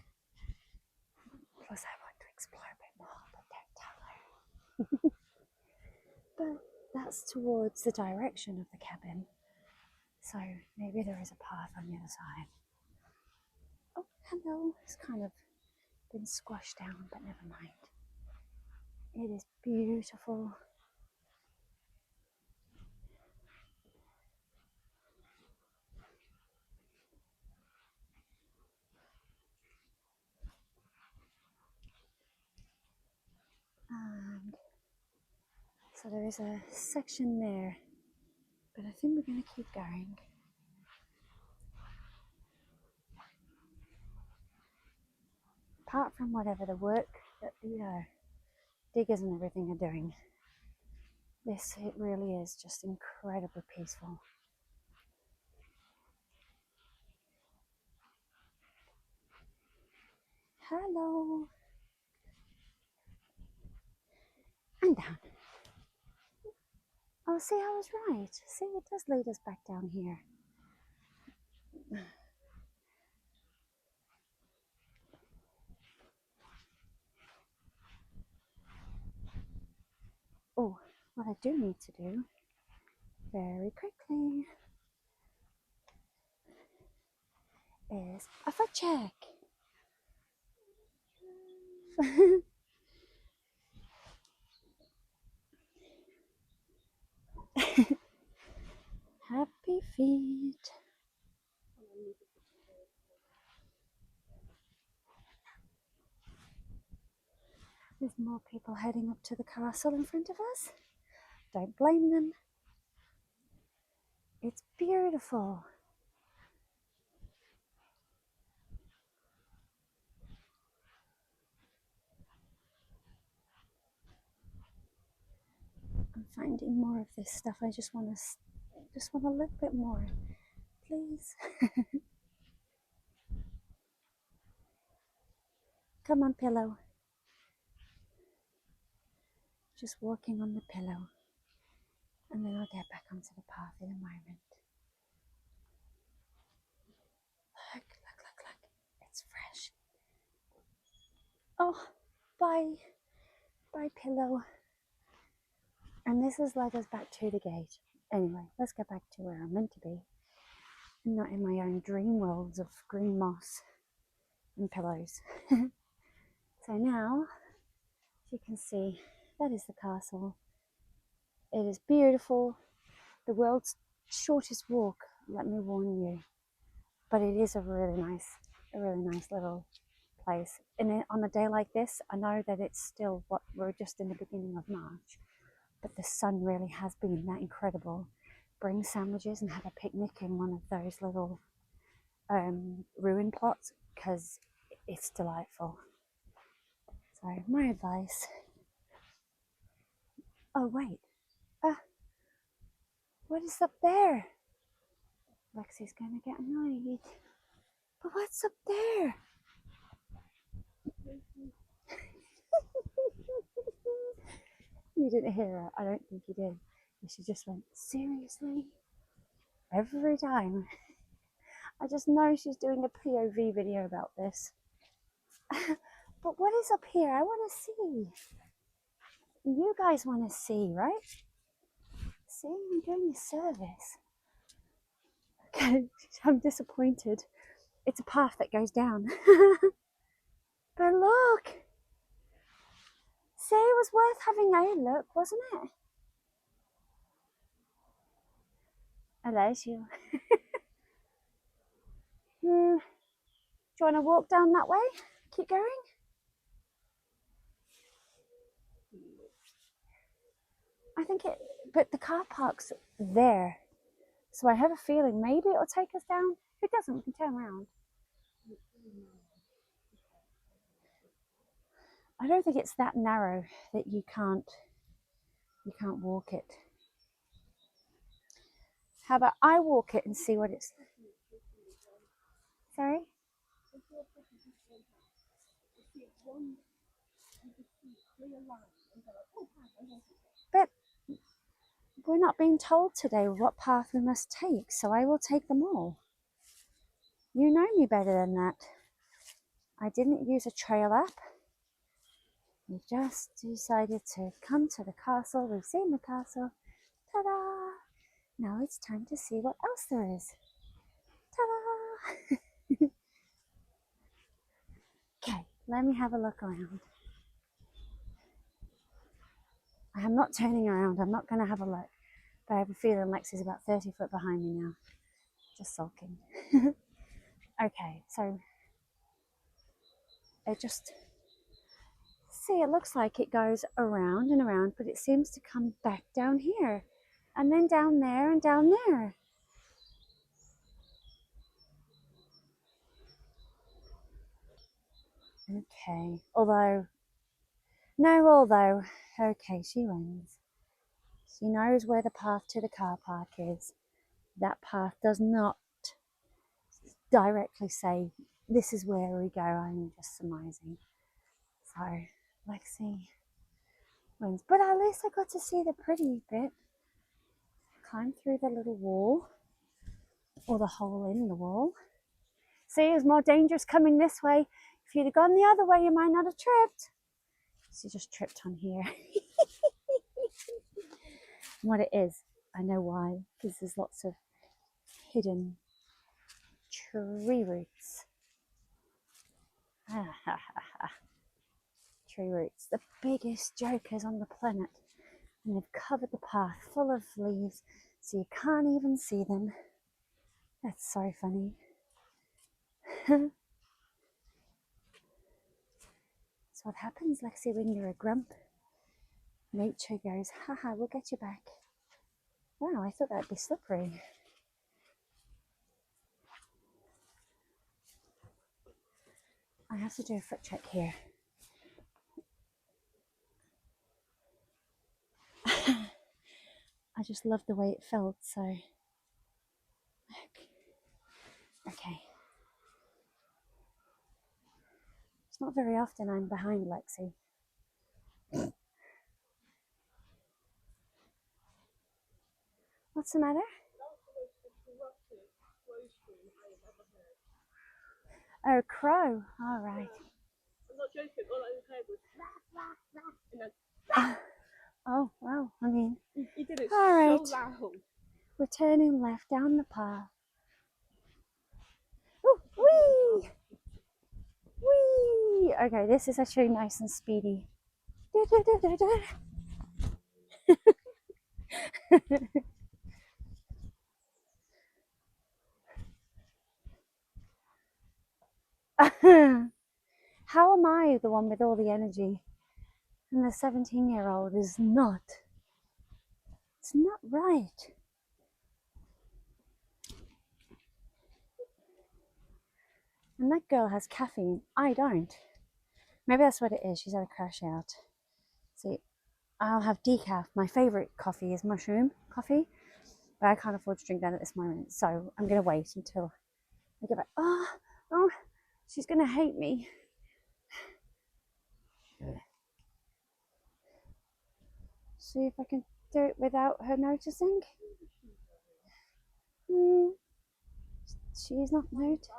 Plus, I want to explore a bit more, but don't tell her. But that's towards the direction of the cabin. So maybe there is a path on the other side. Oh, hello. It's kind of been squashed down, but never mind. It is beautiful. And so there is a section there, but I think we're going to keep going. Apart from whatever the work that the diggers and everything are doing, it really is just incredibly peaceful. Hello. And down. Oh, see, I was right. See, it does lead us back down here. Oh, what I do need to do very quickly is a foot check. Happy feet. There's more people heading up to the castle in front of us. Don't blame them. It's beautiful. I'm finding more of this stuff. I just want a little bit more, please. Come on, pillow. Just walking on the pillow, and then I'll get back onto the path in a moment. Look, look, look, look. It's fresh. Oh, bye, pillow. And this has led us back to the gate. Anyway, let's get back to where I'm meant to be. I'm not in my own dream worlds of green moss and pillows. So now, as you can see, that is the castle. It is beautiful. The world's shortest walk, let me warn you. But it is a really nice little place. And on a day like this, I know that it's still we're just in the beginning of March, but the sun really has been that incredible. Bring sandwiches and have a picnic in one of those little ruin plots, because it's delightful. So my advice. Oh wait, what is up there? Lexi's gonna get annoyed. But what's up there? You didn't hear her. I don't think you did. She just went, seriously? Every time. I just know she's doing a POV video about this. But what is up here? I want to see. You guys want to see, right? See, I'm doing a service. Okay, I'm disappointed. It's a path that goes down. But look! See, it was worth having a look, wasn't it? Hello, you. Do you want to walk down that way? Keep going? I think but the car park's there. So I have a feeling maybe it'll take us down. If it doesn't, we can turn around. I don't think it's that narrow that you can't walk it. How about I walk it and see what it's... Sorry? But we're not being told today what path we must take, so I will take them all. You know me better than that. I didn't use a trail app. We just decided to come to the castle. We've seen the castle. Ta-da! Now it's time to see what else there is. Ta-da! Okay, let me have a look around. I am not turning around. I'm not going to have a look. But I have a feeling Lexi's about 30 foot behind me now. Just sulking. Okay, so it just... See, it looks like it goes around and around, but it seems to come back down here. And then down there and down there. Okay, although... Okay, she wins. She knows where the path to the car park is. That path does not directly say, this is where we go. I'm just surmising. So, Lexi wins. But at least I got to see the pretty bit. Climb through the little wall, or the hole in the wall. See, it was more dangerous coming this way. If you'd have gone the other way, you might not have tripped. She just tripped on here. What it is, I know why, because there's lots of hidden tree roots. Tree roots, the biggest jokers on the planet. And they've covered the path full of leaves, so you can't even see them. That's so funny. That's what happens, Lexi, when you're a grump. Nature goes, haha, we'll get you back. Wow, I thought that'd be slippery. I have to do a foot check here. I just loved the way it felt, so... Okay. It's not very often I'm behind Lexi. What's the matter? Oh, crow. All right. I'm not joking. All I heard was rah, rah, rah, and then Oh, well, I mean... He did it all right. so loud. We're turning left down the path. Ooh, whee! Whee! Okay, this is actually nice and speedy. How am I the one with all the energy? And the 17-year-old is not. It's not right. And that girl has caffeine. I don't. Maybe that's what it is. She's had a crash out. See, I'll have decaf. My favourite coffee is mushroom coffee. But I can't afford to drink that at this moment. So I'm going to wait until I get back. Oh, she's going to hate me. See if I can do it without her noticing. She's not noticed.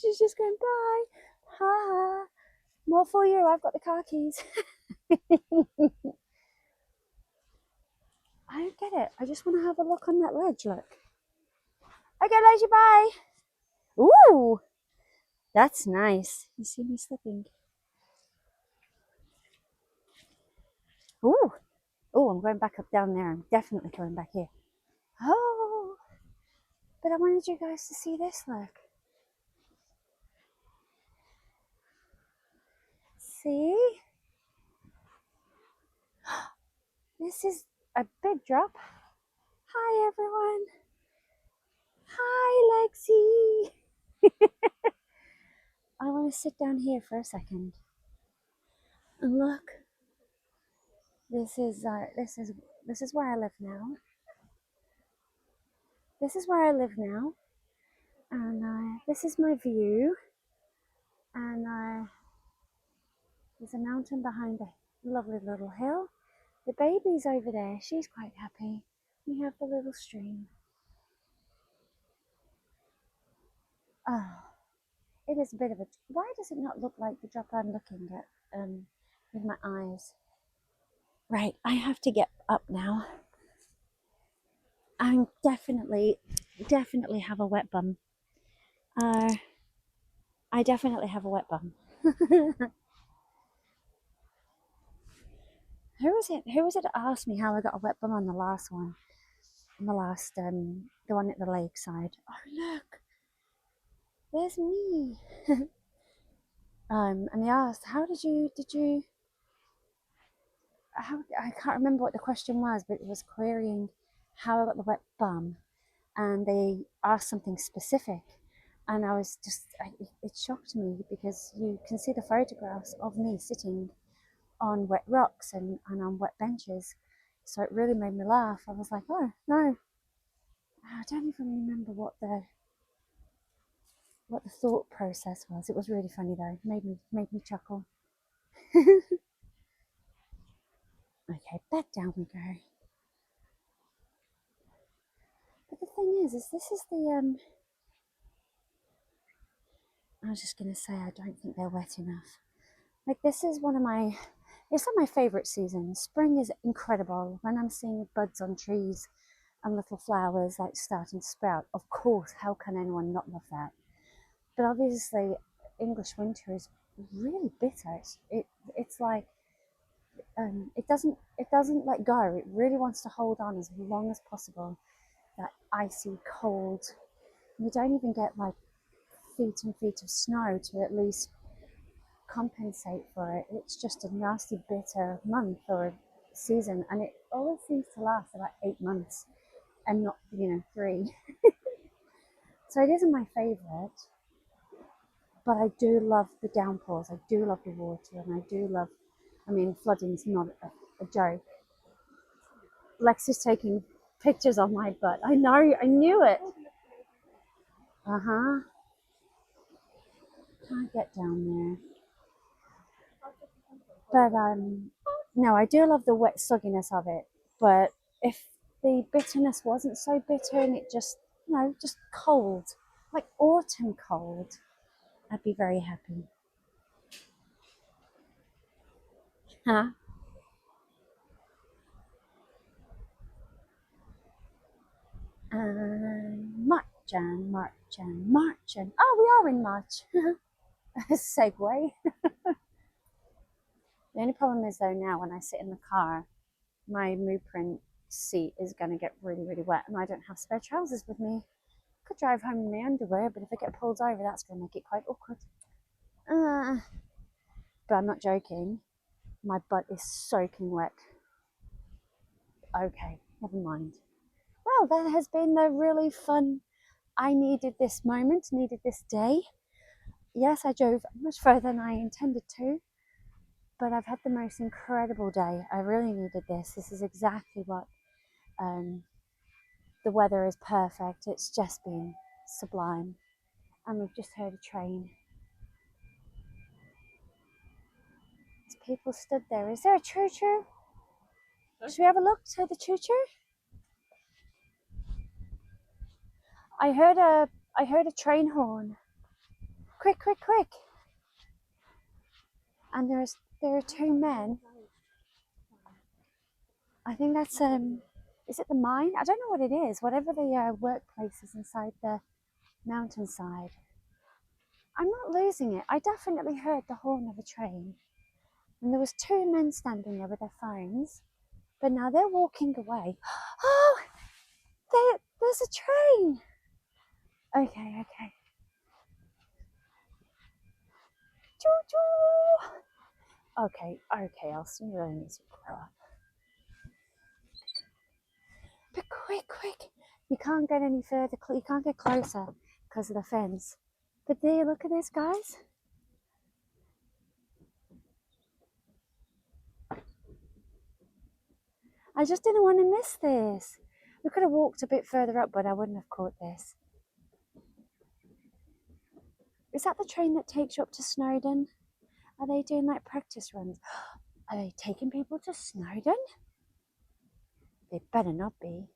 She's just going, bye. Ha. More for you. I've got the car keys. I don't get it. I just want to have a look on that ledge. Look. Okay, lazy, bye. Ooh. That's nice. You see me slipping. Ooh. Oh, I'm going back up down there. I'm definitely coming back here. Oh. But I wanted you guys to see this. Look. See? This is a big drop. Hi, everyone. Hi, Lexi. I want to sit down here for a second and look. This is where I live now. This is where I live now, and this is my view. And there's a mountain behind a lovely little hill. The baby's over there. She's quite happy. We have the little stream. Oh, it is a bit of a. Why does it not look like the drop I'm looking at with my eyes? Right, I have to get up now. I definitely have a wet bum. I definitely have a wet bum. Who was it that asked me how I got a wet bum on the last one? On the last, the one at the lakeside. Oh look, there's me. And they asked, how did you? I can't remember what the question was, but it was querying how I got the wet bum, and they asked something specific, and I was just, it shocked me because you can see the photographs of me sitting on wet rocks and on wet benches, so it really made me laugh. I was like, oh no, I don't even remember what the thought process was. It was really funny though. Made me chuckle. Okay, back down we go. But the thing is this is the I was just gonna say I don't think they're wet enough. Like this is it's not my favourite season. Spring is incredible when I'm seeing buds on trees and little flowers like starting to sprout. Of course, how can anyone not love that? But obviously, English winter is really bitter. It's like it doesn't let go. It really wants to hold on as long as possible. That icy cold. You don't even get like feet and feet of snow to at least compensate for it. It's just a nasty bitter month or season, and it always seems to last about 8 months and not 3. So it isn't my favorite, but I do love the downpours. I do love the water, and I do love. I mean, flooding's not a joke. Lex is taking pictures of my butt. I know, I knew it. Uh-huh. Can't get down there. But no, I do love the wet sogginess of it. But if the bitterness wasn't so bitter and it just, just cold, like autumn cold, I'd be very happy. Huh? March. Oh, we are in March. Segue. The only problem is though now when I sit in the car, my print seat is going to get really, really wet, and I don't have spare trousers with me. I could drive home in my underwear, but if I get pulled over, that's going to make it quite awkward. But I'm not joking. My butt is soaking wet. Okay, never mind. Well, that has been a really fun. I needed this moment, needed this day. Yes, I drove much further than I intended to, but I've had the most incredible day. I really needed this. This is exactly what the weather is perfect. It's just been sublime. And we've just heard a train. There's people stood there. Is there a choo-choo? Should we have a look to the choo-choo? I heard a train horn. Quick. And there are two men. I think that's is it the mine? I don't know what it is. Whatever the workplace is inside the mountainside. I'm not losing it. I definitely heard the horn of a train. And there was two men standing there with their phones. But now they're walking away. Oh, there's a train. Okay. Choo-choo. Okay, Elsie, you really need to grow up. But quick. You can't get any further, you can't get closer because of the fence. But there, look at this, guys. I just didn't want to miss this. We could have walked a bit further up, but I wouldn't have caught this. Is that the train that takes you up to Snowdon? Are they doing like practice runs? Are they taking people to Snowdon? They better not be.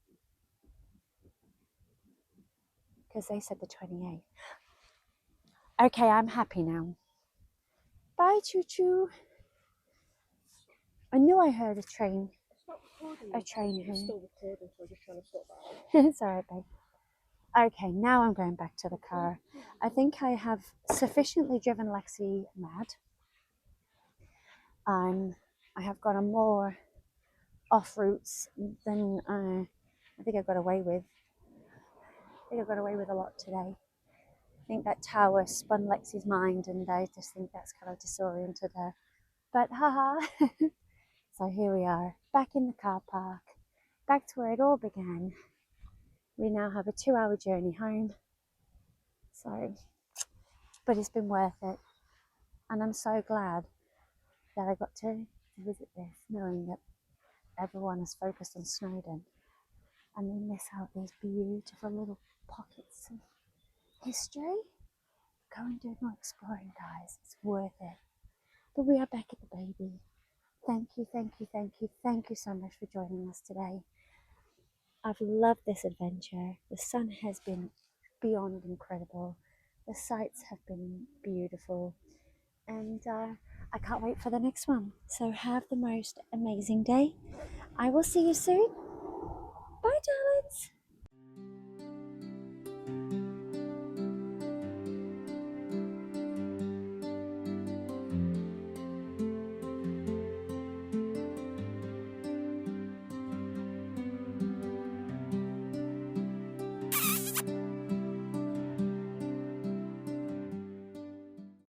Because they said the 28th. Okay, I'm happy now. Bye, Choo Choo. I knew I heard a train. A train It's here. still recording, so I'm just trying to sort that out. It's alright, babe. Okay, now I'm going back to the car. I think I have sufficiently driven Lexi mad. I have gone on more off routes than I think I got away with. I think I got away with a lot today. I think that tower spun Lexi's mind, and I just think that's kind of disoriented her. But haha. So here we are, back in the car park, back to where it all began. We now have a 2-hour journey home. So, but it's been worth it. And I'm so glad that I got to visit this, knowing that everyone is focused on Snowdon and they miss out these beautiful little pockets of history. Go and do more exploring, guys. It's worth it. But we are back at the baby. Thank you, thank you, thank you, thank you so much for joining us today. I've loved this adventure. The sun has been beyond incredible. The sights have been beautiful. And I can't wait for the next one. So have the most amazing day. I will see you soon. Bye, darlings.